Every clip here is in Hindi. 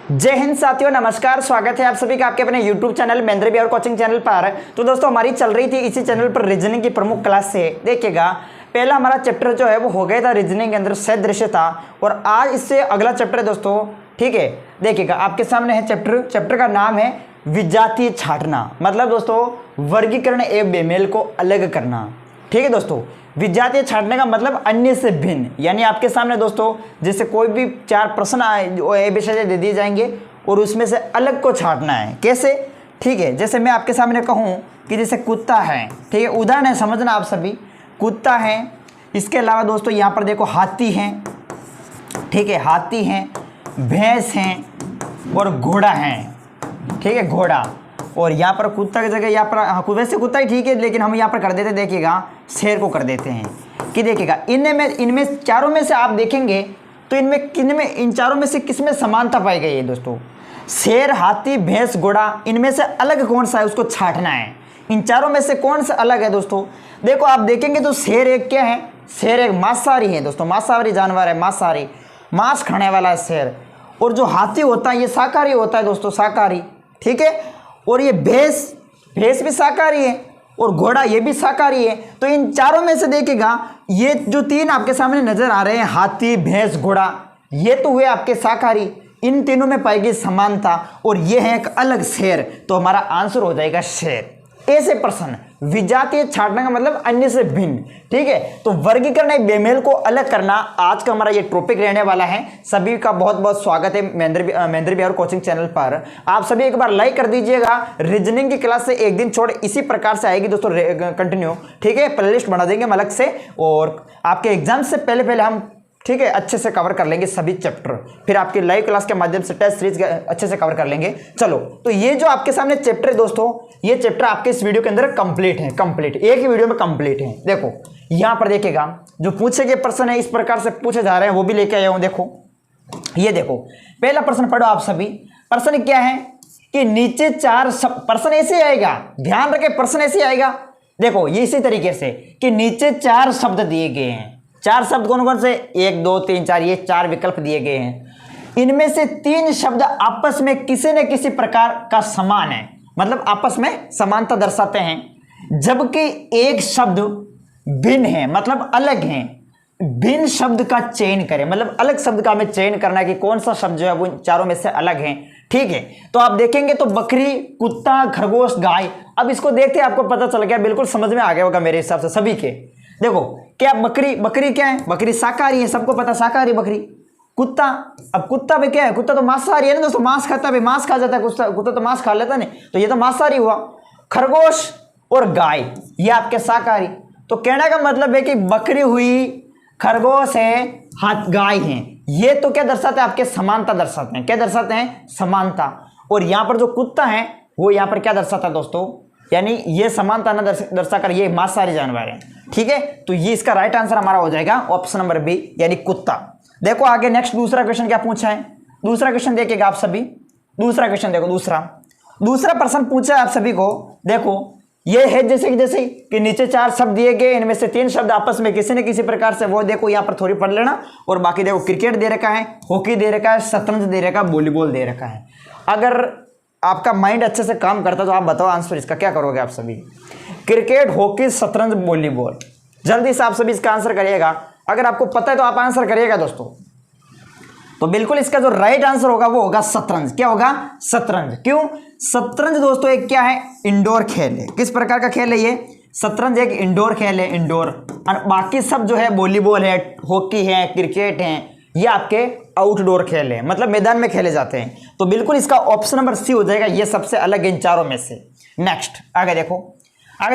जय हिंद साथियों, नमस्कार। स्वागत है आप सभी का आपके अपने YouTube channel Mahendra Bihar coaching channel पर। तो दोस्तों, हमारी चल रही थी इसी चैनल पर रीजनिंग की प्रमुख क्लास से। देखिएगा, पहला हमारा चैप्टर जो है वो हो गया था रीजनिंग के अंदर सदृश्यता, और आज इससे अगला चैप्टर है दोस्तों। ठीक है, देखिएगा आपके सामने है चैप्टर का नाम है विजातीय छांटना। मतलब दोस्तों वर्गीकरण एवं बेमेल को अलग करना। ठीक है दोस्तों, विजातीय छांटने का मतलब अन्य से भिन्न। यानी आपके सामने दोस्तों जैसे कोई भी 4 प्रश्न ए बी सी दे दिए जाएंगे और उसमें से अलग को छांटना है। कैसे? ठीक है, जैसे मैं आपके सामने कहूँ कि जैसे कुत्ता है, ठीक है, उदाहरण है, समझना आप सभी। कुत्ता है, इसके अलावा दोस्तों यहाँ पर देखो हाथी हैं, ठीक है, हाथी हैं, भैंस हैं और घोड़ा है। ठीक है, घोड़ा। और यहाँ पर कुत्ता की जगह यहाँ पर वैसे कुत्ता ही ठीक है, लेकिन हम यहाँ पर कर देते, देखिएगा शेर को कर देते हैं। कि देखिएगा इनमें चारों में से आप देखेंगे तो इन चारों में से किसमें समानता पाई गई है दोस्तों? शेर, हाथी, भैंस, घोड़ा, इनमें से अलग कौन सा है उसको छांटना है। इन चारों में से कौन सा अलग है दोस्तों? देखो आप देखेंगे तो शेर एक क्या है? शेर एक मांसाहारी है दोस्तों, मांसाहारी जानवर है, मांसाहारी, मांस खाने वाला है शेर। और जो हाथी होता है ये शाकाहारी होता है दोस्तों, शाकाहारी। ठीक है, और ये भैंस भी शाकाहारी है, और घोड़ा ये भी शाकाहारी है। तो इन चारों में से देखिएगा ये जो 3 आपके सामने नजर आ रहे हैं, हाथी, भैंस, घोड़ा, ये तो हुए आपके शाकाहारी। इन तीनों में पाएगी समानता, और ये है एक अलग शेर। तो हमारा आंसर हो जाएगा शेर। ऐसे प्रश्न विजातीय छांटने का मतलब अन्य से भिन्न। ठीक है, तो वर्गीकरण एक बेमेल को अलग करना आज का हमारा ये टॉपिक रहने वाला है। सभी का बहुत बहुत स्वागत है महेंद्र बिहार कोचिंग चैनल पर। आप सभी एक बार लाइक कर दीजिएगा। रीजनिंग की क्लास से एक दिन छोड़ इसी प्रकार से आएगी दोस्तों कंटिन्यू। ठीक है, प्लेलिस्ट बना देंगे हम अलग से, और आपके एग्जाम से पहले हम, ठीक है, अच्छे से कवर कर लेंगे सभी चैप्टर। फिर आपकी लाइव क्लास के माध्यम से टेस्ट सीरीज अच्छे से कवर कर लेंगे। चलो, तो ये जो आपके सामने चैप्टर है दोस्तों, ये चैप्टर आपके इस वीडियो के अंदर कंप्लीट है, कंप्लीट एक ही वीडियो में कंप्लीट है। देखो यहां पर देखिएगा जो पूछे गए प्रश्न है इस प्रकार से पूछे जा रहे हैं, वो भी लेके आया हूं। देखो ये देखो, पहला प्रश्न पढ़ो आप सभी। प्रश्न क्या है कि नीचे 4 प्रश्न ऐसे आएगा, ध्यान रखें, प्रश्न ऐसे आएगा। देखो ये इसी तरीके से कि नीचे 4 शब्द दिए गए हैं। 4 शब्द कौन कौन से? 1 2 3 4, ये 4 विकल्प दिए गए हैं। इनमें से 3 शब्द आपस में किसी न किसी प्रकार का समान है, मतलब आपस में समानता दर्शाते हैं, जबकि एक शब्द भिन्न है, मतलब अलग है। भिन्न शब्द का चयन करें, मतलब अलग शब्द का हमें चयन करना है कि कौन सा शब्द जो है वो चारों में से अलग है। ठीक है, तो आप देखेंगे तो बकरी, कुत्ता, खरगोश, गाय। अब इसको देखते आपको पता चल गया, बिल्कुल समझ में आ गया होगा मेरे हिसाब से सभी के। देखो क्या बकरी क्या है? बकरी शाकाहारी है, सबको पता, शाकाहारी बकरी। कुत्ता, अब कुत्ता भी क्या है? कुत्ता तो मांसाहारी है ना दोस्तों, मांस खाता है, मांस खा जाता है, कुत्ता तो मांस खा लेता नहीं, तो ये तो मांसाहारी हुआ। खरगोश और गाय ये आपके शाकाहारी। तो कहने का मतलब है कि बकरी हुई, खरगोश है, गाय है, ये तो क्या दर्शाते हैं? आपके समानता दर्शाते हैं। क्या दर्शाते हैं? समानता। और यहां पर जो कुत्ता है वो यहां पर क्या दर्शाता है दोस्तों? यानी ये समानता न दर्शाकर ये मांसाहारी जानवर है। ठीक है, तो ये इसका राइट आंसर हमारा हो जाएगा ऑप्शन नंबर बी, यानी कुत्ता। देखो आगे नेक्स्ट दूसरा क्वेश्चन क्या पूछा है। दूसरा क्वेश्चन देखिएगा आप सभी। दूसरा क्वेश्चन देखो, दूसरा प्रश्न पूछा है आप सभी को। देखो ये है जैसे कि नीचे 4 शब्द दिए गए, इनमें से 3 शब्द आपस में किसी न किसी प्रकार से, वो देखो यहाँ पर थोड़ी पढ़ लेना। और बाकी देखो क्रिकेट दे रखा है, हॉकी दे रखा है, शतरंज दे रखा है, वॉलीबॉल दे रखा है। अगर आपका माइंड अच्छे से काम करता तो आप बताओ आंसर इसका क्या करोगे आप सभी? क्रिकेट, हॉकी, शतरंज, वॉलीबॉल, जल्दी से आप सभी इसका आंसर करिएगा। अगर आपको पता है तो आप आंसर करिएगा दोस्तों। तो बिल्कुल इसका जो राइट आंसर होगा वो होगा शतरंज। क्या होगा? शतरंज। क्यों? शतरंज दोस्तों एक क्या है? इंडोर खेल है। किस प्रकार का खेल है ये? शतरंज एक इंडोर खेल है, इंडोर। और बाकी सब जो है वॉलीबॉल है, हॉकी है, क्रिकेट है, ये आपके आउटडोर खेल है, मतलब मैदान में खेले जाते हैं। तो बिल्कुल इसका ऑप्शन नंबर सी हो जाएगा, ये सबसे अलग इन चारों में से। नेक्स्ट आगे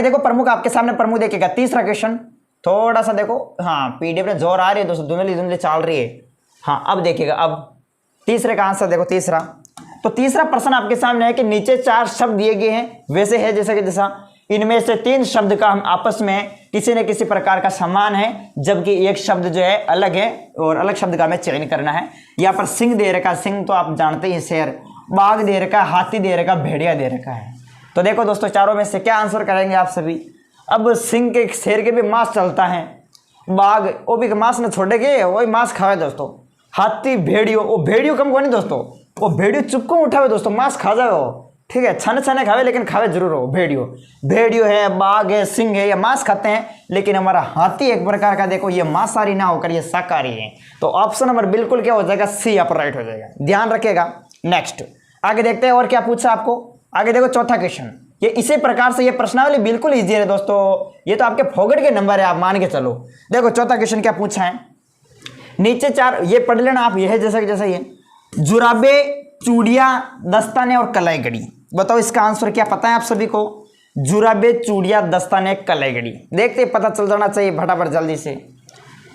देखो प्रमुख आपके सामने प्रमुख देखिएगा। तीसरा क्वेश्चन थोड़ा सा देखो, हाँ पीडीएफ में जोर आ रही है दोस्तों, धुंधली चल रही है। हाँ अब देखिएगा, अब तीसरे का आंसर देखो। तीसरा प्रश्न आपके सामने है कि नीचे 4 शब्द दिए गए हैं, वैसे है जैसा इनमें से 3 शब्द का हम आपस में किसी न किसी प्रकार का समान है, जबकि एक शब्द जो है अलग है, और अलग शब्द का हमें चयन करना है। यहाँ पर सिंह दे रखा है, सिंह तो आप जानते हैं शेर, बाघ दे रखा है, हाथी दे रखा है, भेड़िया दे रखा है। तो देखो दोस्तों चारों में से क्या आंसर करेंगे आप सभी? अब सिंह के, शेर के भी मांस चलता है, बाघ वो भी मांस न छोड़ेगे, वही मांस खावे दोस्तों। हाथी भेड़ियो, वो भेड़ियो कम को नहीं दोस्तों, वो भेड़ियो चुप को उठावे दोस्तों, मांस खा जाओ, ठीक है, छाने छाने खावे लेकिन खावे जरूर हो। भेड़ियो, भेड़ियो है, बाघ है, सिंह है, ये मांस खाते हैं, लेकिन हमारा हाथी एक प्रकार का देखो ये मांसाहारी ना होकर ये शाकाहारी है। तो ऑप्शन नंबर बिल्कुल क्या हो जाएगा, सी यहाँ पर राइट हो जाएगा, ध्यान रखिएगा। नेक्स्ट आगे देखते हैं और क्या पूछा आपको। आगे देखो चौथा क्वेश्चन, ये इसी प्रकार से ये प्रश्नावली बिल्कुल ईजी है दोस्तों, ये तो आपके फोगट के नंबर है, आप मान के चलो। देखो चौथा क्वेश्चन क्या पूछा है, नीचे चार ये पढ़ लेना आप, ये है जैसा जैसा ये जुराबे, चूड़िया, दस्ताने और कलाई घड़ी। बताओ इसका आंसर क्या पता है आप सभी को। जुराबे, चूड़िया, दस्ताने, कलाई घड़ी, देखते पता चल जाना चाहिए फटाफट जल्दी से।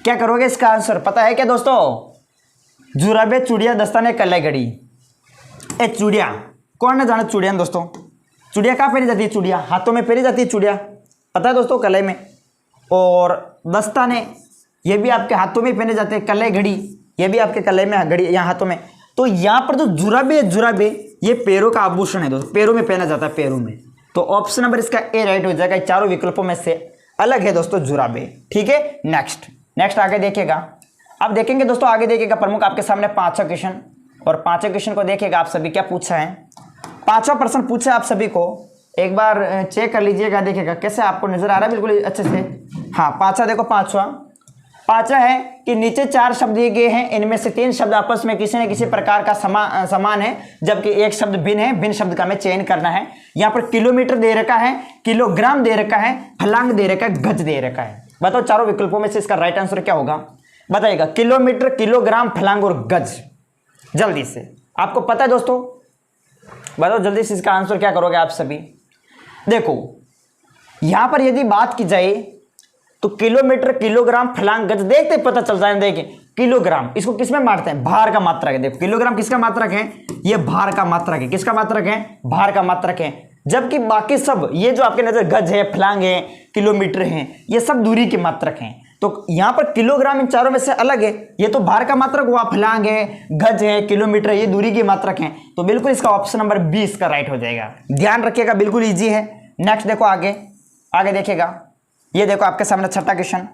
क्या करोगे इसका आंसर पता है क्या दोस्तों। जुराबे, चूड़िया, दस्ताने, कलाई घड़ी। ए चूड़िया, कौन ना जाने चूड़िया दोस्तों, चूड़िया कहाँ पहनी जाती है, चूड़िया हाथों में पहनी जाती है, चूड़िया पता है दोस्तों, कलाई में। और दस्ताने ये भी आपके हाथों में पहने जाते हैं, कलाई घड़ी ये भी आपके कलाई में, घड़ी यहाँ हाथों में। तो यहाँ पर जो जुराबे है, जुराबे ये पैरों का आभूषण है दोस्तों, पैरों में पहना जाता है, पैरों में। तो ऑप्शन नंबर इसका ए राइट हो जाएगा, चारों विकल्पों में से अलग है दोस्तों जुराबे, ठीक है। नेक्स्ट आगे देखिएगा, अब देखेंगे दोस्तों, आगे देखिएगा प्रमुख आपके सामने पांचवा क्वेश्चन, और पांचवें क्वेश्चन को देखिएगा आप सभी क्या पूछा है। पांचवा प्रश्न पूछा आप सभी को, एक बार चेक कर लीजिएगा, देखिएगा कैसे आपको नजर आ रहा है बिल्कुल अच्छे से। हाँ पांचवा देखो, पांचवा है कि नीचे चार शब्द दिए गए हैं, इनमें से तीन शब्द आपस में किसी न किसी प्रकार का समान है, जबकि एक शब्द भिन्न है, भिन्न शब्द का हमें चयन करना है। यहाँ पर किलोमीटर दे रखा है, किलोग्राम दे रखा है, फलांग दे रखा है, गज दे रखा है। बताओ चारों विकल्पों में से इसका राइट आंसर क्या होगा, बताइएगा। किलोमीटर, किलोग्राम, फलांग और गज, जल्दी से आपको पता है दोस्तों, बताओ जल्दी से इसका आंसर क्या करोगे आप सभी। देखो यहां पर यदि बात की जाए तो किलोमीटर, किलोग्राम, फलांग, गज, देखते पता चल जाए। देखिए किलोग्राम इसको किसमें मारते हैं, भार का मात्रक है। देखो किलोग्राम किसका मात्रक है, ये भार का मात्रक है। किसका मात्रक है, भार का मात्रक है। जबकि बाकी सब ये जो आपके नजर गज है, फलांग है, किलोमीटर है, ये सब दूरी के मात्रक हैं। तो यहां पर किलोग्राम इन चारों में से अलग है, ये तो भार का मात्रक हुआ, फलांग है, गज है, किलोमीटर, ये दूरी के मात्रक हैं। तो बिल्कुल इसका ऑप्शन नंबर 20 का राइट हो जाएगा, ध्यान रखिएगा, बिल्कुल इजी है। नेक्स्ट देखो आगे देखिएगा, ये देखो आपके सामने छठा क्वेश्चन,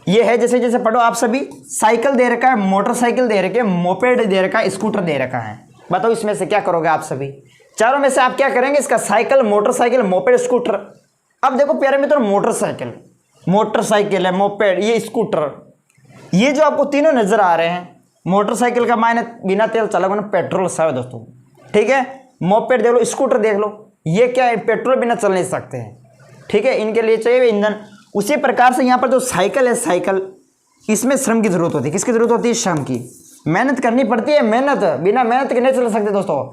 ये है जैसे जैसे पढ़ो आप सभी। साइकिल दे रखा है, मोटरसाइकिल दे रखी है, मोपेड दे रखा है, स्कूटर दे रखा है। बताओ इसमें से क्या करोगे आप सभी, चारों में से आप क्या करेंगे इसका, साइकिल, मोटरसाइकिल, मोपेड, स्कूटर। अब देखो प्यारे मित्रों, मोटरसाइकिल है, मोपेड, ये स्कूटर, ये जो आपको तीनों नजर आ रहे हैं, मोटरसाइकिल का मायने बिना तेल चला पेट्रोल से है दोस्तों, ठीक है। मोपेड देख लो, स्कूटर देख लो, ये क्या है, पेट्रोल बिना चल नहीं सकते हैं, ठीक है, इनके लिए चाहिए ईंधन। उसी प्रकार से यहाँ पर जो साइकिल है, साइकिल, इसमें श्रम की जरूरत होती है। किसकी जरूरत होती है, श्रम की, मेहनत करनी पड़ती है। मेहनत, बिना मेहनत के नहीं चल सकते दोस्तों,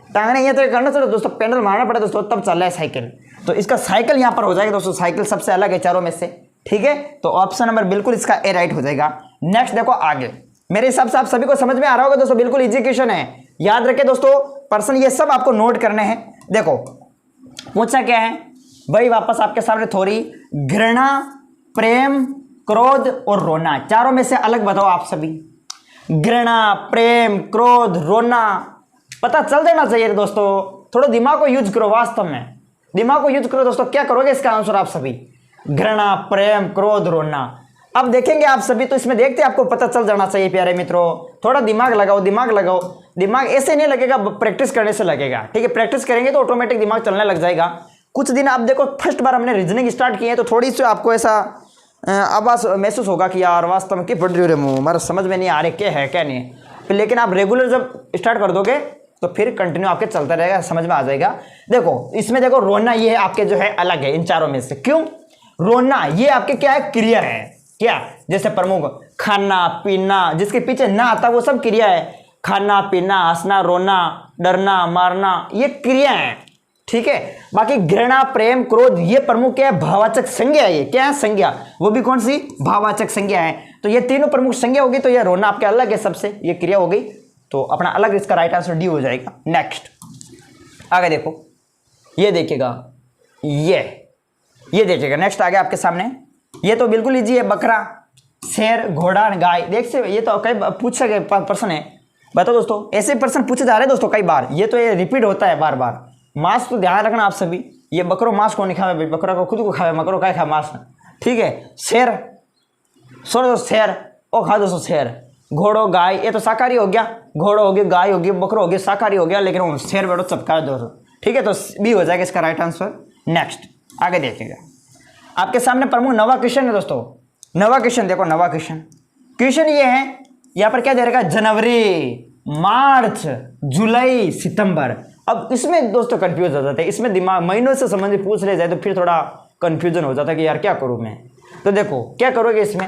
टांगने ये तो करना चाहिए दोस्तों, पेडल मारना पड़े दोस्तों, तब चल रहा है साइकिल। तो इसका साइकिल यहाँ पर हो जाएगा दोस्तों, साइकिल सबसे अलग है चारों में से, ठीक है। तो ऑप्शन नंबर बिल्कुल इसका ए राइट हो जाएगा। नेक्स्ट देखो आगे, मेरे हिसाब से आप सभी को समझ में आ रहा होगा दोस्तों, बिल्कुल इजी क्वेश्चन है, याद रखें दोस्तों, पर्सन ये सब आपको नोट करने हैं। देखो पूछा क्या है भाई, वापस आपके सामने थोड़ी, घृणा, प्रेम, क्रोध और रोना, चारों में से अलग बताओ आप सभी। घृणा, प्रेम, क्रोध, रोना, पता चल देना चाहिए दोस्तों, थोड़ा दिमाग को यूज करो, वास्तव में दिमाग को यूज करो दोस्तों। क्या करोगे इसका आंसर आप सभी, घृणा, प्रेम, क्रोध, रोना। अब देखेंगे आप सभी, तो इसमें देखते आपको पता चल जाना चाहिए प्यारे मित्रों, थोड़ा दिमाग लगाओ, दिमाग ऐसे नहीं लगेगा, प्रैक्टिस करने से लगेगा, ठीक है। प्रैक्टिस करेंगे तो ऑटोमेटिक दिमाग चलने लग जाएगा। कुछ दिन आप देखो, फर्स्ट बार हमने रीजनिंग स्टार्ट किए हैं, तो थोड़ी सी आपको ऐसा आवाज महसूस होगा कि यार वास्तव में क्या पढ़ रही हो रे मुँह, हमारा समझ में नहीं आ रहे क्या है क्या नहीं है। लेकिन आप रेगुलर जब स्टार्ट कर दोगे तो फिर कंटिन्यू आपके चलता रहेगा, समझ में आ जाएगा। देखो इसमें देखो, रोना ये है आपके जो है अलग है इन चारों में से। क्यों, रोना ये आपके क्या है, क्रिया है, क्या, जैसे प्रमुख खाना पीना, जिसके पीछे ना आता वो सब क्रिया है। खाना पीना, हंसना, रोना, डरना, मारना, ये क्रिया है, ठीक है। बाकी घृणा, प्रेम, क्रोध, ये प्रमुख क्या है, भाववाचक संज्ञा है। ये क्या है, संज्ञा, वो भी कौन सी, भाववाचक संज्ञा है। तो ये तीनों प्रमुख संज्ञा होगी, तो ये रोना आपके अलग है सबसे, ये क्रिया हो गई, तो अपना अलग, इसका राइट आंसर डी हो जाएगा। नेक्स्ट आगे देखो, ये देखिएगा, ये देखिएगा, नेक्स्ट आगे आपके सामने, ये तो बिल्कुल इजी है, बकरा, शेर, घोड़ा, गाय। देख से ये तो कई पूछा गया प्रश्न है, बताओ दोस्तों, ऐसे प्रश्न पूछे जा रहे हैं दोस्तों कई बार, ये तो ये रिपीट होता है बार बार। मांस तो ध्यान रखना आप सभी, ये बकरो मांस को नहीं खावे भाई, बकरा को खुद को खावे, मकरो का खा मांस, ठीक है। शेर, शेर ओ खा दोस्तों, शेर, घोड़ो गाय, ये तो शाकाहारी हो गया, घोड़ो हो गया, गाय हो गई, बकरो हो गया, शाकाहारी हो गया, लेकिन शेर बेड़ो चपका दोस्तों। ठीक है, तो बी हो जाएगा इसका राइट आंसर। नेक्स्ट आगे देखिएगा, आपके सामने प्रमुख नवा क्वेश्चन है दोस्तों। नवा क्वेश्चन देखो, नवा क्वेश्चन ये है, यहाँ पर क्या दे रखा, जनवरी, मार्च, जुलाई, सितंबर। अब इसमें दोस्तों कंफ्यूज हो जाते हैं, इसमें दिमाग महीनों से संबंधित पूछ ले जाए तो फिर थोड़ा कंफ्यूजन हो जाता है कि यार क्या करूँ मैं। तो देखो क्या करोगे इसमें,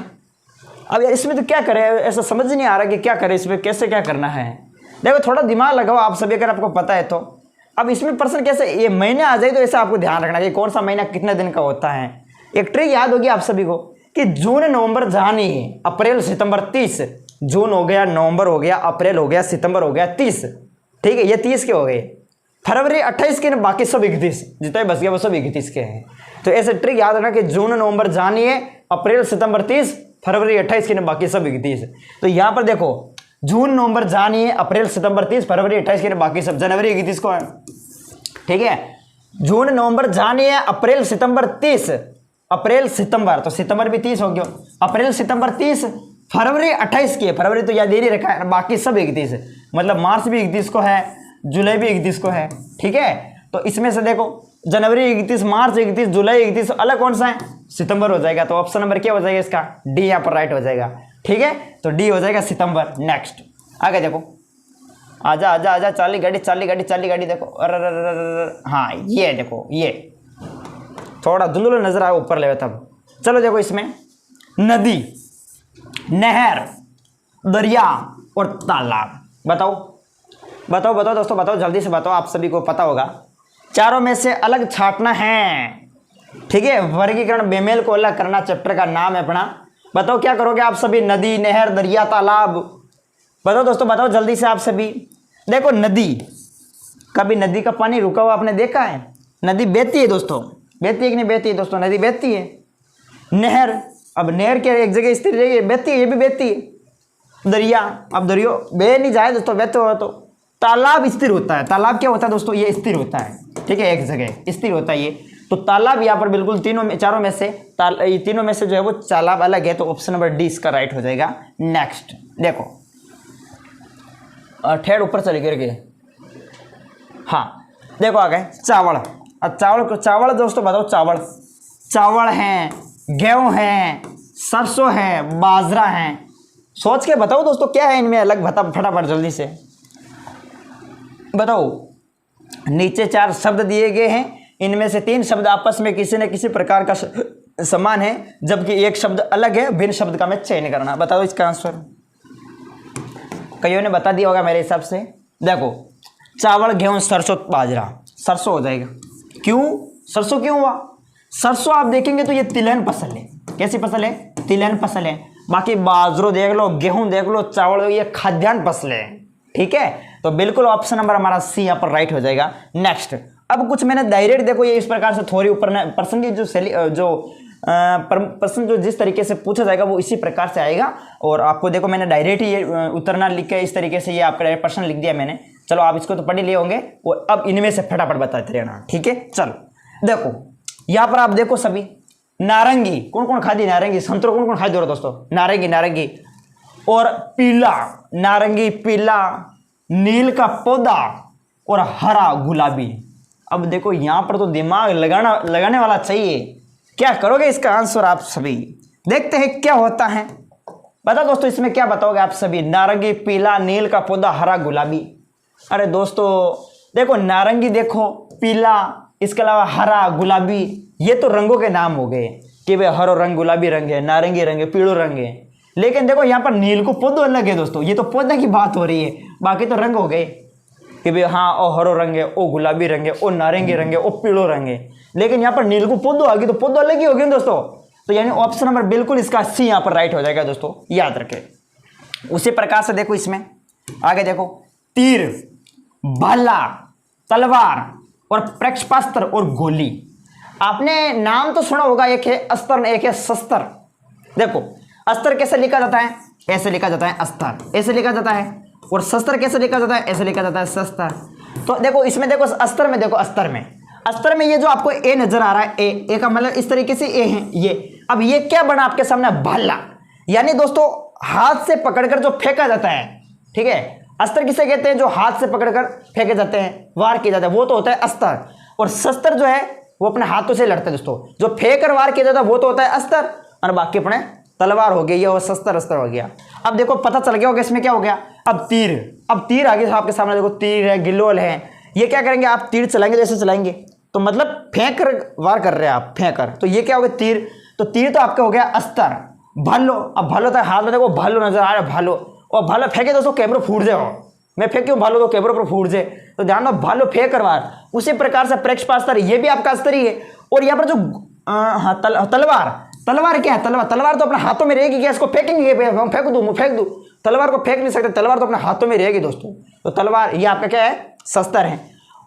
अब यार इसमें तो क्या करें, ऐसा समझ नहीं आ रहा कि क्या करें इसमें, कैसे क्या करना है। देखो थोड़ा दिमाग लगाओ आप सभी, अगर आपको पता है तो। अब इसमें प्रश्न कैसे, ये महीने आ जाए तो ऐसा आपको ध्यान रखना कि कौन सा महीना कितने दिन का होता है। एक ट्रिक याद होगी आप सभी को कि जून, नवंबर, जनवरी, अप्रैल, सितंबर, 30। जून हो गया, नवंबर हो गया, अप्रैल हो गया, सितंबर हो गया, 30। ठीक है, ये 30 के हो गए। फरवरी 28 के, बाकी सब 31, जितने बच गया वो सब 31 के हैं। तो ऐसे ट्रिक याद रखना कि जून, नवंबर, जनवरी, अप्रैल, सितंबर 30, फरवरी 28 के, बाकी सब 31। तो यहाँ पर देखो जून, नवंबर, जनवरी, अप्रैल, सितंबर 30, फरवरी 28 के, बाकी सब, जनवरी 31 को है। ठीक है, जून, नवंबर, जनवरी, अप्रैल, सितंबर 30, अप्रैल, सितंबर, तो सितंबर भी 30 हो गया, अप्रैल, सितंबर 30, फरवरी 28 की है, फरवरी तो याद दे ही रखा है, बाकी सब 31 है। मतलब मार्च भी 31 को है, जुलाई भी 31 को है। ठीक है, तो इसमें से देखो जनवरी 31, मार्च 31, जुलाई 31, अलग कौन सा है, सितंबर हो जाएगा। तो ऑप्शन नंबर क्या हो जाएगा इसका, डी यहाँ पर राइट हो जाएगा। ठीक है, तो डी हो जाएगा सितंबर। नेक्स्ट आगे देखो, आजा आजा आजा, चाली गाड़ी चाली गाड़ी चाली गाड़ी, देखो अरे हाँ ये देखो, ये थोड़ा धुंधला नजर आया ऊपर ले तब। चलो देखो इसमें नदी, नहर, दरिया और तालाब, बताओ बताओ बताओ दोस्तों, बताओ जल्दी से बताओ, आप सभी को पता होगा। चारों में से अलग छांटना है। ठीक है, वर्गीकरण बेमेल को अलग करना चैप्टर का नाम है अपना। बताओ क्या करोगे आप सभी, नदी, नहर, दरिया, तालाब, बताओ दोस्तों, बताओ जल्दी से आप सभी। देखो नदी, कभी नदी का पानी रुका हुआ आपने देखा है? नदी बहती है दोस्तों, बहती है कि नहीं बहती है दोस्तों, नदी बहती है। नहर, अब नहर के एक जगह स्थिर रहेगी, बहती है, ये भी बहती है। दरिया, अब दरियो बह नहीं जाए दोस्तों, बहते हो तो। तालाब स्थिर होता है, तालाब क्या होता है दोस्तों, ये स्थिर होता है। ठीक है, एक जगह स्थिर होता है ये। तो तालाब यहाँ पर बिल्कुल तीनों में, चारों में से ये तीनों में से जो है वो तालाब अलग है, तो ऑप्शन नंबर डी इसका राइट हो जाएगा। नेक्स्ट देखो, ठेड़ ऊपर चले गिर गए। हाँ देखो आ गए चावल। अब चावल दोस्तों बताओ, चावल हैं, गेहूं हैं, सरसों है, बाजरा है। सोच के बताओ दोस्तों क्या है इनमें अलग, बता फटाफट जल्दी से बताओ। नीचे 4 शब्द दिए गए हैं, इनमें से 3 शब्द आपस में किसी न किसी प्रकार का समान है, जबकि एक शब्द अलग है, भिन्न शब्द का मैं चयन करना। बताओ इसका आंसर। कईयों ने बता दिया होगा मेरे हिसाब से। देखो चावल, गेहूं, सरसों, बाजरा, सरसों हो जाएगा। क्यों सरसों क्यों हुआ? सरसों आप देखेंगे तो ये तिलहन फसल है। कैसी फसल है? तिलहन फसल है। बाकी बाजरो देख लो, गेहूं देख लो, चावल देख लो, ये खाद्यान्न फसल है। ठीक है, तो बिल्कुल ऑप्शन नंबर हमारा सी यहाँ पर राइट हो जाएगा। नेक्स्ट, अब कुछ मैंने डायरेक्ट देखो ये इस प्रकार से थोड़ी ऊपर प्रश्न की प्रश्न जो जिस तरीके से पूछा जाएगा वो इसी प्रकार से आएगा। और आपको देखो मैंने डायरेक्ट ही ये उतरना लिख के इस तरीके से ये आपका प्रश्न लिख दिया मैंने। चलो आप इसको तो पढ़ ही लिए होंगे, वो अब इनमें से फटाफट बताते रहना। ठीक है, चलो देखो यहाँ पर आप देखो सभी, नारंगी कौन कौन खाती? नारंगी। संतरा कौन कौन खाती हो दोस्तों? नारंगी। और पीला, नारंगी, पीला, नील का पौधा और हरा गुलाबी। अब देखो यहाँ पर तो दिमाग लगाने वाला चाहिए। क्या करोगे इसका आंसर आप सभी? देखते हैं क्या होता है। बताओ दोस्तों इसमें क्या बताओगे आप सभी? नारंगी, पीला, नील का पौधा, हरा, गुलाबी। अरे दोस्तों देखो नारंगी देखो, पीला, इसके अलावा हरा, गुलाबी, ये तो रंगों के नाम हो गए कि भाई हरो रंग, गुलाबी रंग है, नारंगी रंग है, पीलो रंग है। लेकिन देखो यहाँ पर नील को पौधो अलग है दोस्तों, ये तो पौधे की बात हो रही है। बाकी तो रंग हो गए कि भाई हाँ ओ हरो रंग है, ओ गुलाबी रंग है, ओ नारंगी रंग है, ओ पीलो रंग है। लेकिन यहाँ पर नील को पौधो आ गई तो पौधो अलग ही हो गए दोस्तों। तो यानी ऑप्शन नंबर बिल्कुल इसका सी यहाँ पर राइट हो जाएगा दोस्तों, याद रखें। उसी प्रकार से देखो इसमें आगे देखो, तीर, भाला, तलवार और प्रक्षेपास्त्र और गोली। आपने नाम तो सुना होगा, एक है अस्त्र, एक है शस्त्र। देखो अस्त्र कैसे लिखा जाता है? ऐसे लिखा जाता है अस्त्र, ऐसे लिखा जाता है। और शस्त्र कैसे लिखा जाता है? ऐसे लिखा जाता है शस्त्र। तो देखो इसमें देखो अस्त्र में, देखो अस्त्र में ये जो आपको ए नजर आ रहा है, ए का मतलब इस तरीके से ए है ये। अब ये क्या बना आपके सामने? भाला। यानी दोस्तों हाथ से पकड़कर जो फेंका जाता है, ठीक है, अस्त्र किसे कहते हैं, जो हाथ से पकड़कर फेंके जाते हैं, वार किया जाता है, वो तो होता है अस्त्र। और शस्त्र जो है वो अपने हाथों से लड़ते हैं दोस्तों, जो फेंक कर वार किया जाता है वो तो होता है अस्त्र, और बाकी अपने तलवार हो गई, ये वो शस्त्र अस्त्र हो गया। अब देखो पता चल गया होगा इसमें क्या हो गया। अब तीर आगे आपके सामने देखो, तीर है, गिलोल है, ये क्या करेंगे आप, तीर चलाएंगे, जैसे चलाएंगे तो मतलब फेंक कर वार कर रहे हैं आप, फेंक कर, तो ये क्या हो गया तीर। तो तीर तो आपका हो गया अस्त्र। भालो, अब भालो था हाथ में, देखो भालो नजर आ रहा है, भालो, और भालो फेंके दोस्तों कैमरा फूट जाओ, मैं फेंक क्यों भालो तो कैमरा पर फूट जाए, तो ध्यान दो भालो फेंक कर वार। उसी प्रकार से प्रेक्षपास्त्र ये भी आपका अस्त्र ही है। और यहाँ पर जो तलवार क्या है, तलवार तो अपने हाथों में रहेगी क्या, इसको फेंकेंगे, फेंक दूं, तलवार को फेंक नहीं सकते, तलवार तो अपने हाथों में रहेगी दोस्तों। तो तलवार ये आपका क्या है, शस्त्र है।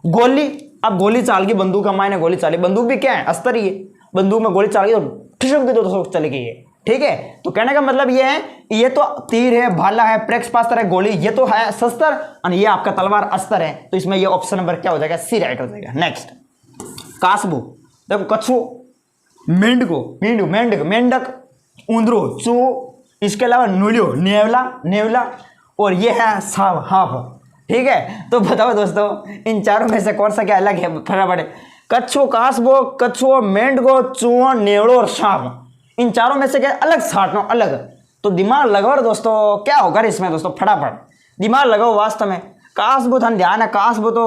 गोली, अब गोली चाल की, बंदूक का मायने गोली चाली, बंदूक भी क्या है, अस्त्र ही है। बंदूक में गोली चाल गई तो ठिशुक भी दोस्तों चलेगी ये, ठीक है। तो कहने का मतलब ये है, ये तो तीर है, भाला है, प्रेक्षपास्त्र है, गोली, ये तो है शस्त्र, और ये आपका तलवार अस्त्र है। तो इसमें ये ऑप्शन नंबर क्या हो जाएगा, सी राइट हो जाएगा। नेक्स्ट कासबो, देखो कछुओ, मेंढक, ऊंदरो, चू, इसके अलावा नुलियो, नेवला, और ये है सांप, हाफ, ठीक है। तो बताओ दोस्तों इन चारों में से कौन सा क्या अलग है, फटाफट। कछुओ, कासबो, कछुओ, मेंढको, चूहो, नेवड़ो और सांप, इन चारों में से क्या अलग छाटना, अलग। तो दिमाग लगाओ दोस्तों, क्या होगा इसमें दोस्तों, फटाफट दिमाग लगाओ वास्तव में। कासबो ध्यान है, कासबो तो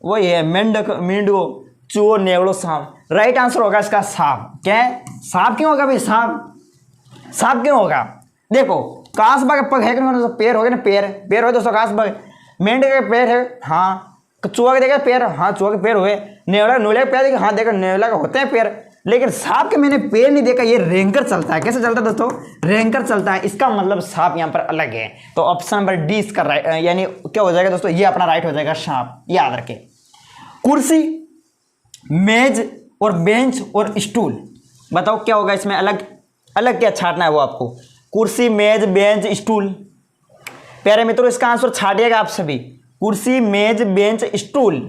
वही है, मेंढको, चूहो, नेवड़ो, सांप। राइट आंसर होगा इसका सांप। क्या है, सांप क्यों होगा भाई, सांप क्यों होगा, देखो कासबा के पग है कि नहीं, पैर हो गए ना, पैर हो दोस्तों कासबा, मेंढक के पैर है, हाँ, चूहा के देखा पैर, हाँ चूहा के पैर हुए, नुले के पैर देखे, हाँ देखा नेवला का होते हैं पैर, लेकिन सांप के मैंने पैर नहीं देखा, ये रेंकर चलता है। कैसे चलता है दोस्तों, रेंकर चलता है, इसका मतलब सांप यहाँ पर अलग है। तो ऑप्शन नंबर डी इसका राइट, यानी क्या हो जाएगा दोस्तों, ये अपना राइट हो जाएगा, सांप, याद रखें। कुर्सी, मेज और बेंच और स्टूल, बताओ क्या होगा इसमें अलग, क्या छाटना है वो आपको, कुर्सी, मेज, बेंच, स्टूल। प्यारे मित्रों इसका आंसर छाटिएगा आप सभी, कुर्सी, मेज, बेंच, स्टूल।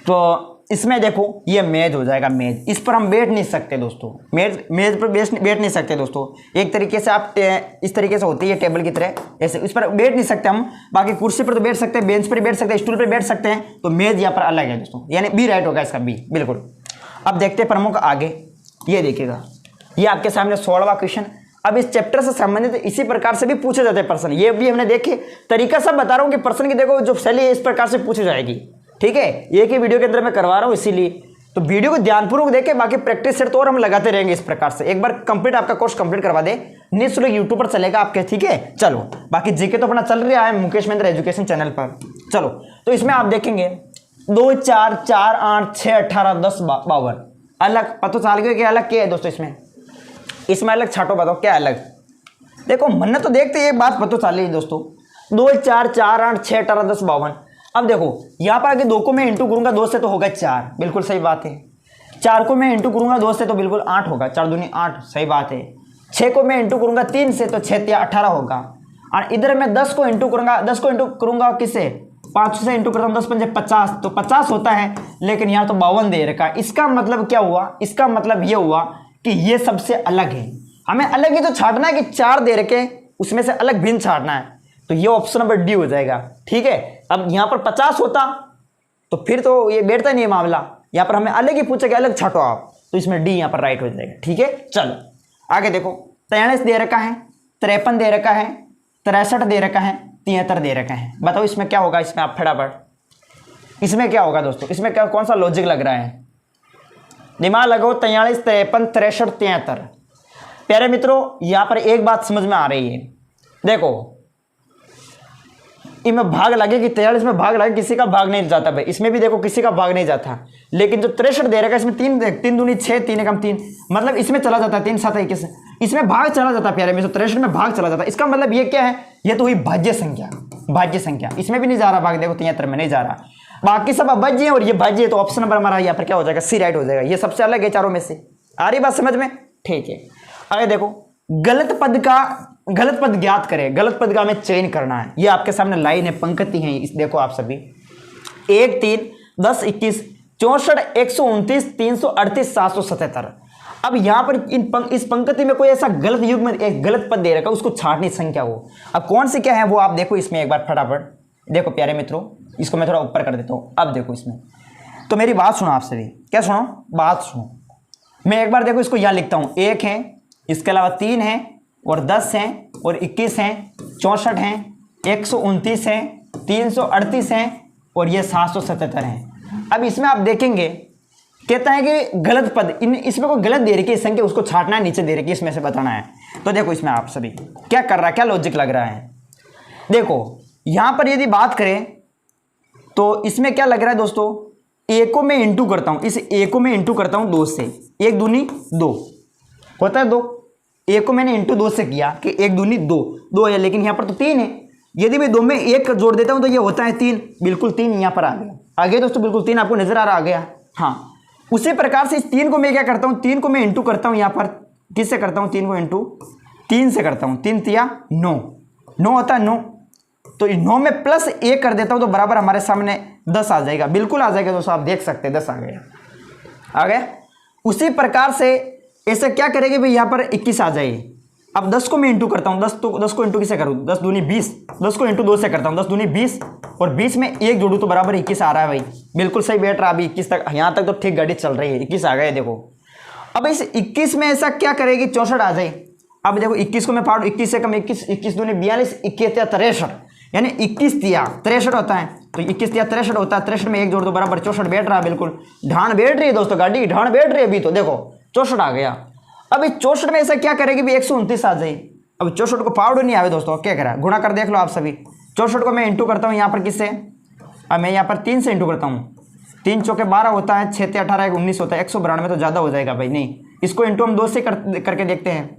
तो इसमें देखो ये मेज हो जाएगा, मेज, इस पर हम बैठ नहीं सकते दोस्तों, मेज पर बैठ नहीं सकते दोस्तों। एक तरीके से आप इस तरीके से होती है टेबल की तरह, ऐसे इस पर बैठ नहीं सकते हम। बाकी कुर्सी पर तो बैठ सकते हैं, बेंच पर बैठ सकते हैं, स्टूल पर बैठ सकते हैं। तो मेज यहाँ पर अलग है दोस्तों, यानी बी राइट होगा इसका, बी बिल्कुल। अब देखते हैं प्रमुख आगे, ये देखिएगा, ये आपके सामने 16वां क्वेश्चन। अब इस चैप्टर से संबंधित इसी प्रकार से भी पूछे जाते हैं प्रश्न, ये भी हमने देखे, तरीका सब बता रहा हूँ कि प्रश्न की देखो जो शैली है इस प्रकार से पूछी जाएगी, ठीक है। एक ही वीडियो के अंदर मैं करवा रहा हूँ इसीलिए, तो वीडियो को ध्यानपूर्वक देखें, बाकी प्रैक्टिस सेट तो और हम लगाते रहेंगे इस प्रकार से। एक बार कंप्लीट आपका कोर्स कंप्लीट करवा दे, निःशुल्क यूट्यूब पर चलेगा आपके, ठीक है। चलो बाकी जीके तो अपना चल रहा है मुकेश महेंद्र एजुकेशन चैनल पर। चलो तो इसमें आप देखेंगे 2, 4, 4, 8, 6, 18, 10, 52 अलग, पता चल गया कि अलग क्या है दोस्तों, इसमें अलग छाटो, बताओ क्या अलग। देखो मन तो देखते एक बात पता चल रही है दोस्तों, 2, 4, 4, 8, 6, 18, 10, 52। अब देखो यहाँ पर आगे 2 को मैं इंटू करूंगा 2 से तो होगा 4, बिल्कुल सही बात है। 4 को मैं इंटू करूंगा 2 से तो बिल्कुल 8 होगा, 4 दूनी 8, सही बात है। 6 को मैं इंटू करूंगा 3 से तो 6 या 18 होगा। और इधर मैं 10 को इंटू करूंगा किससे, 5 से इंटू करता हूँ, 10 पंजे 50, तो 50 होता है। लेकिन यहाँ तो 52 दे रखा है, इसका मतलब क्या हुआ, इसका मतलब ये हुआ कि ये सबसे अलग है। हमें अलग ही तो छाटना है कि 4 दे रखे उसमें से अलग भिन्न छाटना है, तो ये ऑप्शन नंबर डी हो जाएगा, ठीक है। अब यहाँ पर 50 होता तो फिर तो ये बैठता नहीं है मामला, यहाँ पर हमें अलग ही पूछा कि अलग छाटो आप, तो इसमें डी यहाँ पर राइट हो जाएगा, ठीक है। चलो आगे देखो, 43 दे रखा है, 53 दे रखा है, 63 दे रखा है, 73 दे रखा है। बताओ इसमें क्या होगा, इसमें आप फटाफट, इसमें क्या होगा दोस्तों, इसमें क्या कौन सा लॉजिक लग रहा है, दिमाग लगाओ। 43, 53, 63, 73। प्यारे मित्रों यहाँ पर एक बात समझ में आ रही है, देखो इनमें भाग लगे कि 43 में भाग लगे, किसी का भाग नहीं जाता भाई, इसमें भी देखो किसी का भाग नहीं जाता। लेकिन जो 63 दे रखा है इसमें 3 दूनी 6, 3 एकम 3, मतलब इसमें चला जाता है 3 7 21, इसमें भाग चला जाता है प्यारे में, 63 में भाग चला जाता है। इसका मतलब ये क्या है, ये तो हुई भाज्य संख्या, इसमें भी नहीं जा रहा भाग, देखो 73 में नहीं जा रहा, बाकी सब अभाज्य है और ये भाज्य है। तो ऑप्शन नंबर हमारा यहाँ पर क्या हो जाएगा, सी राइट हो जाएगा, ये सबसे अलग है चारों में से। आ रही बात समझ में, ठीक है। आगे देखो, गलत पद ज्ञात करें, गलत पद का हमें चयन करना है। ये आपके सामने लाइन है, पंक्ति है, इस देखो आप सभी, 1, 3, 10, 21, 64, 129, 338, 777। अब यहाँ पर इस पंक्ति में कोई ऐसा गलत युग्म एक गलत पद दे रखा, उसको छांटनी संख्या हो। अब कौन सी क्या है वो आप देखो इसमें एक बार फटाफट। देखो प्यारे मित्रों, इसको मैं थोड़ा ऊपर कर देता हूँ। अब देखो इसमें तो मेरी बात सुनो आप सभी, क्या सुनो, बात सुनो। मैं एक बार देखो इसको यहाँ लिखता हूँ, 1 है, इसके अलावा 3 है और 10 हैं और 21 हैं, 64 हैं, 129 हैं, 338 हैं और ये 777 हैं। अब इसमें आप देखेंगे कहता है कि गलत पद, इसमें कोई गलत दे रखी है संख्या, उसको छांटना है, नीचे दे रखी है, इसमें से बताना है। तो देखो इसमें आप सभी क्या कर रहा है, क्या लॉजिक लग रहा है। देखो यहां पर यदि बात करें तो इसमें क्या लग रहा है दोस्तों, ए को मैं इंटू करता हूं, इस ए को मैं इंटू करता हूं 2 से, 1 दूनी 2 होता है 2, ए को मैंने इंटू 2 से किया कि 1 दूनी 2 है, लेकिन यहां पर तो 3 है। यदि मैं 2 में 1 जोड़ देता हूं तो ये होता है 3, बिल्कुल 3 यहां पर आ गया दोस्तों, बिल्कुल 3 आपको नजर आ रहा, आ गया। हाँ, उसी प्रकार से इस 3 को मैं क्या करता हूं, 3 को मैं इंटू करता हूं, यहां पर किससे करता हूं, 3 को इंटू 3 से करता हूं, 3 तिया 9 होता है 9, तो 9 में प्लस 1 कर देता हूं तो बराबर हमारे सामने 10 आ जाएगा, बिल्कुल आ जाएगा दोस्तों, आप देख सकते हैं 10 आ गया। उसी प्रकार से ऐसे क्या करेंगे भाई, यहां पर 21 आ जाए। अब 10 को मैं इंटू करता हूं, 10 को इंटू किससे करूं, 10 दूनी 20, 10 को इंटू 2 से करता हूं, 10 दूनी 20 और 20 में 1 जोड़ू तो बराबर 21 आ रहा है भाई, बिल्कुल सही बैठ रहा। अभी 21 तक, यहां तक तो ठीक गाड़ी चल रही है, 21 आ गए। देखो अब इस 21 में ऐसा क्या करेगी, 64 आ जाए। अब देखो 21 को मैं फाड़ू, 21 से कम 21 दूनी 42, 21 या 63, यानी 21 तिया 63 होता है, तो 21 तिया 63 होता है, 63 में 1 जोड़ दो बराबर 64 बैठ रहा है, बिल्कुल ढाण बैठ रही है दोस्तों, गाड़ी ढाण बैठ रही है अभी तो। देखो 64 आ गया। अब इस 64 में ऐसा क्या करेगी भी, 129 आ जाए। अब 64 को पावड़ नहीं आवे दोस्तों, क्या करा, गुणा कर देख लो आप सभी। 64 को मैं इंटू करता हूँ यहाँ पर किससे, अब मैं यहाँ पर 3 से इंटू करता हूँ, 3 चौके 12 होता है, 6 18 19 होता है, 192 तो ज़्यादा हो जाएगा भाई, नहीं इसको इंटू हम 2 से करके देखते हैं,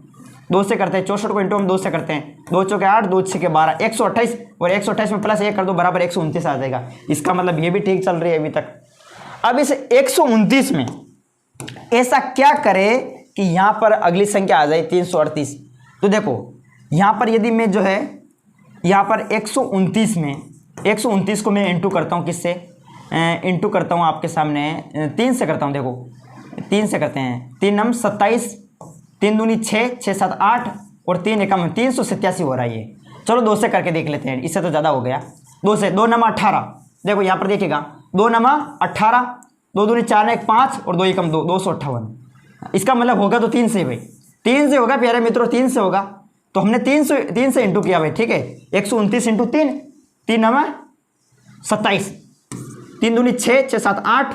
2 से करते हैं। 64 को इंटू हम 2 से करते हैं, 2 चौके 8, 2 6 12, 128 और 128 में प्लस 1 कर दो बराबर 129 आ जाएगा। इसका मतलब ये भी ठीक चल रही है अभी तक। अब इस 129 में ऐसा क्या करे कि यहाँ पर अगली संख्या आ जाए 338। तो देखो यहाँ पर यदि मैं जो है यहाँ पर 129 में 129 को मैं इंटू करता हूँ, किससे इंटू करता हूँ आपके सामने 3 से करता हूँ। देखो 3 से करते हैं, 3 नम 27, 3 दूनी 6, 6 7 8 और 3 एकम 387 हो रहा है ये। चलो 2 से करके देख लेते हैं, इससे तो ज़्यादा हो गया। 2 से 2 नमा 18, देखो यहाँ पर देखिएगा 2 नमा 18, 2 दूनी 4 1 5 और 2 एकम 2, 258। इसका मतलब होगा तो 3 से भाई, 3 से होगा प्यारे मित्रों, 3 से होगा। तो हमने 3 से इंटू किया भाई, ठीक है। 129 इंटू 3, 3 नमा 27, 3 दूनी 6, 6 7 8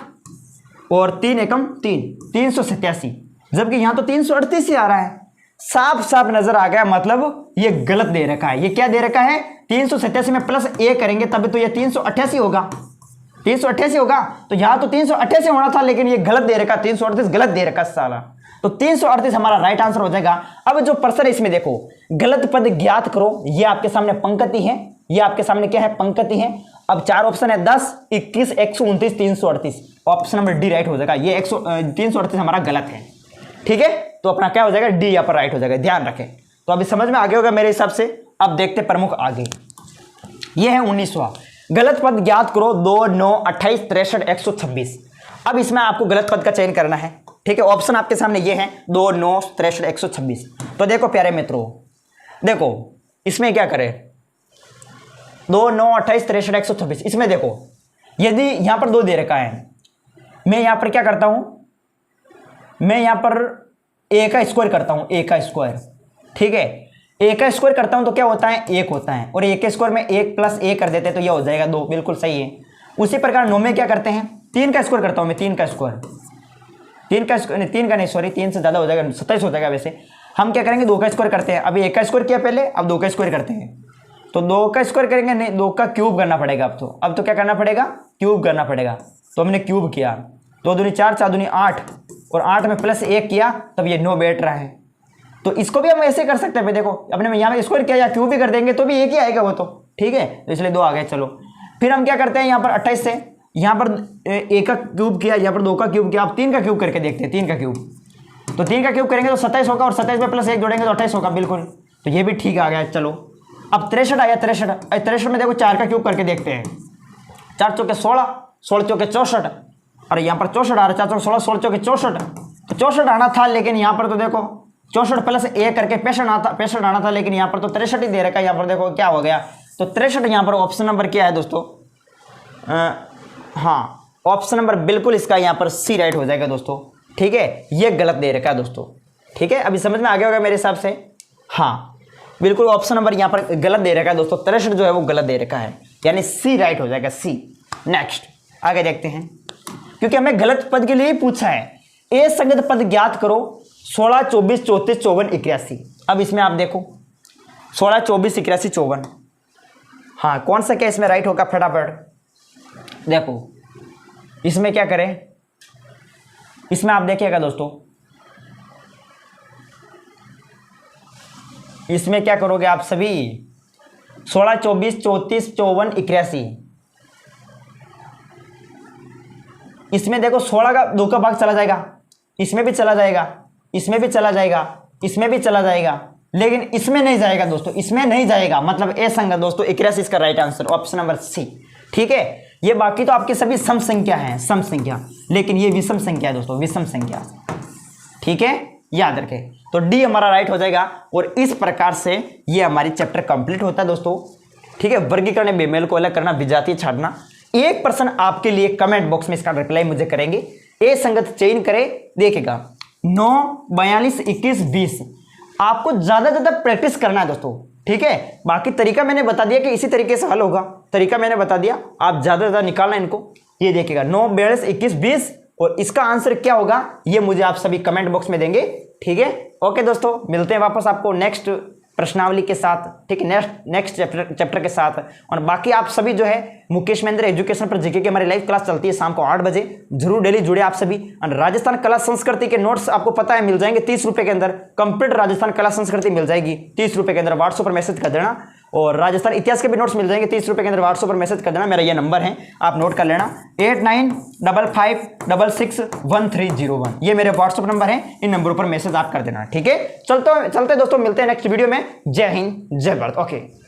और 3 एकम 3, 387, जबकि यहाँ तो 338 ही आ रहा है। साफ साफ नजर आ गया, मतलब ये गलत दे रखा है। ये क्या दे रखा है, 387 में प्लस 1 करेंगे तब तो ये 388 होगा, 388 होगा। तो यहाँ तो 388 होना था, लेकिन ये गलत दे रखा, 338 गलत दे रखा साला। तो 338 हमारा राइट आंसर हो जाएगा। अब जो प्रश्न है इसमें देखो, गलत पद ज्ञात करो। ये आपके सामने पंक्ति है, ये आपके सामने क्या है, पंक्ति है। अब 4 ऑप्शन है, 10, 21, 129, 338। ऑप्शन नंबर डी राइट हो जाएगा। ये 338 हमारा गलत है, ठीक है। तो अपना क्या हो जाएगा, डी यहाँ पर राइट हो जाएगा, ध्यान रखें। तो अभी समझ में आगे होगा मेरे हिसाब से। अब देखते प्रमुख आगे, ये है 19वां, गलत पद ज्ञात करो। 2 9 28 63 126। अब इसमें आपको गलत पद का चयन करना है, ठीक है। ऑप्शन आपके सामने ये है, 2 9 63 126। तो देखो प्यारे मित्रों, देखो इसमें क्या करें, 2 9 28 63 126। इसमें देखो यदि यहां पर 2 दे रखा है, मैं यहां पर क्या करता हूं, मैं यहां पर a का स्क्वायर करता हूं, a का स्क्वायर, ठीक है। a का स्क्वायर करता हूं तो क्या होता है, 1 होता है, और a के स्क्वायर में 1 प्लस 1 कर देते हैं तो यह हो जाएगा 2, बिल्कुल सही है। उसी प्रकार 9 में क्या करते हैं, 3 का स्क्वायर करता हूं मैं, 3 का स्क्वायर, 3 का नहीं सॉरी 3 से ज़्यादा हो जाएगा, 27 हो जाएगा। वैसे हम क्या करेंगे, 2 का स्क्वायर करते हैं। अभी 1 का स्क्वायर किया पहले, अब 2 का स्क्वायर करते हैं। तो 2 का स्क्वायर करेंगे, नहीं 2 का क्यूब करना पड़ेगा। अब तो क्या करना पड़ेगा, क्यूब करना पड़ेगा। तो हमने क्यूब किया, 2 दूनी 4, 4 दूनी 8 और 8 में प्लस 1 किया, तब ये 9 बैठ रहा है। तो इसको भी हम ऐसे कर सकते हैं, देखो अपने में यहाँ स्क्वायर किया या क्यूब भी कर देंगे तो भी एक ही आएगा वो तो, ठीक है। तो इसलिए 2 आ गए। चलो फिर हम क्या करते हैं, यहाँ पर 28 से यहाँ पर 1 का क्यूब किया, यहाँ पर 2 का क्यूब किया। अब 3 का क्यूब करके देखते हैं, 3 का क्यूब। तो 3 का क्यूब करेंगे तो 27 होगा, और 27 में प्लस 1 जोड़ेंगे तो 28 होगा, बिल्कुल। तो ये भी ठीक आ गया। चलो अब 63 आया, 63 में देखो 4 का क्यूब करके देखते हैं। 4 चौके 16, 16 चौके 64, और यहाँ पर 64 आ रहा है, 4 चौके 16, 16 चौके 64 तो 64 आना था, लेकिन यहाँ पर तो देखो 64 प्लस 1 करके 65 आना था, लेकिन यहाँ पर तो 63 ही दे रखा है। यहाँ पर देखो क्या हो गया, तो 63 यहाँ पर ऑप्शन नंबर क्या है दोस्तों, हाँ ऑप्शन नंबर बिल्कुल इसका यहाँ पर सी राइट हो जाएगा दोस्तों। ठीक है, ये गलत दे रखा है दोस्तों। ठीक है, अभी समझ में आ गया होगा मेरे हिसाब से। हाँ बिल्कुल ऑप्शन नंबर यहाँ पर गलत दे रखा है दोस्तों, 63 जो है वो गलत दे रखा है, यानी सी राइट हो जाएगा, सी। नेक्स्ट आगे देखते हैं, क्योंकि हमें गलत पद के लिए ही पूछा है। ए संगत पद ज्ञात करो 16, 24, 34, 54, 81। अब इसमें आप देखो 16, 24, 81, 54, हाँ कौन सा क्या इसमें राइट होगा, फटाफट देखो इसमें क्या करें। इसमें आप देखिएगा दोस्तों, इसमें क्या करोगे आप सभी, 16, 24, 34, 54, 81। इसमें देखो 16 का 2 का भाग चला जाएगा, इसमें भी चला जाएगा, इसमें भी चला जाएगा, इसमें भी चला जाएगा, लेकिन इसमें नहीं जाएगा दोस्तों, इसमें नहीं जाएगा, मतलब ए संगत दोस्तों 81 इसका right answer, option number C. ठीक है, ये बाकी तो आपकी सभी सम संख्या है, सम संख्या, लेकिन ये विषम संख्या है दोस्तों, विषम संख्या। ठीक है, याद रखें, तो डी हमारा राइट हो जाएगा। और इस प्रकार से ये हमारी चैप्टर कंप्लीट होता है दोस्तों। ठीक है, वर्गीकरण बेमेल को अलग करना, विजातीय छाड़ना। 1% आपके लिए कमेंट बॉक्स में इसका रिप्लाई मुझे करेंगे। ए संगत चयन करे, देखेगा 9, 42, 21, 20। आपको ज्यादा ज्यादा प्रैक्टिस करना है दोस्तों। ठीक है, बाकी तरीका मैंने बता दिया कि इसी तरीके से हल होगा, तरीका मैंने बता दिया, आप ज्यादा ज्यादा निकालना इनको। ये देखिएगा 9, 42, 21, 20, और इसका आंसर क्या होगा ये मुझे आप सभी कमेंट बॉक्स में देंगे। ठीक है, ओके दोस्तों, मिलते हैं वापस आपको नेक्स्ट प्रश्नावली के साथ। ठीक है, नेक्स्ट चैप्टर के साथ। और बाकी आप सभी जो है मुकेश महेंद्र एजुकेशन पर जीके की हमारी लाइव क्लास चलती है शाम को 8 बजे, जरूर डेली जुड़े आप सभी। और राजस्थान कला संस्कृति के नोट्स आपको पता है मिल जाएंगे 30 रुपए के अंदर, कंप्लीट राजस्थान कला संस्कृति मिल जाएगी 30 रुपए के अंदर, व्हाट्सएप पर मैसेज कर देना। और राजस्थान इतिहास के भी नोट्स मिल जाएंगे 30 रुपए के अंदर, व्हाट्सएप पर मैसेज कर देना, मेरा ये नंबर है, आप नोट कर लेना 8955661301। ये मेरे व्हाट्सएप नंबर है, इन नंबरों पर मैसेज आप कर देना। ठीक है, चलते दोस्तों, मिलते हैं नेक्स्ट वीडियो में। जय हिंद, जय भारत। ओके।